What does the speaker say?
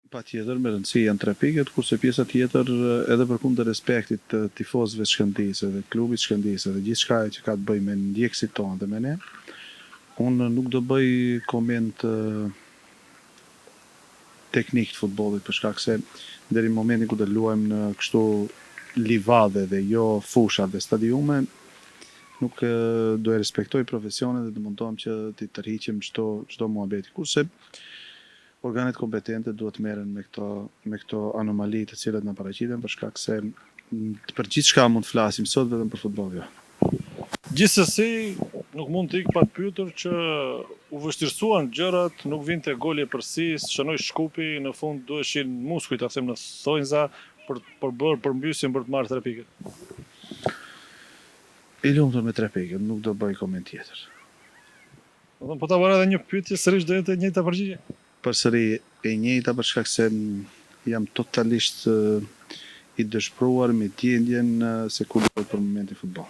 Patjetër, me rëndësi janë 3 pikët, kurse pjesa tjetër edhe përkundër respektit të tifozëve të Shkëndijës dhe klubit Shkëndijës dhe gjithçka që ka të bëjë me ndjekësit tonë dhe me ne, unë nuk do bëj koment teknik të futbollit për shkak se deri në momentin ku do luajmë në kështu livade dhe jo fusha dhe stadiume, nuk do e respektoj profesionin dhe do mundohem që t'i tërhiqem çdo muhabeti. Kurse organet kompetente duhet merren me këto anomali të cilat na paraqiten për shkak se për gjithçka mund të flasim sot vetëm për futboll jo. Gjithsesi, nuk mund të ik pa të pyetur që u vështirësuan gjërat, nuk vinte goli e përsis, shënoi Shkupi, në fund duheshin muskujt, ta them në thonjza, për bërë përmbysjen për të marrë 3 pikët. I lumtur me 3 pikët, nuk do bëj koment tjetër. Po ta bëra edhe një pyetje, sërish do jetë e njëjta përgjigje? Përsëri e njëjta për shkak se jam totalisht i dëshpëruar me gjendjen se ku do për momentin futboll.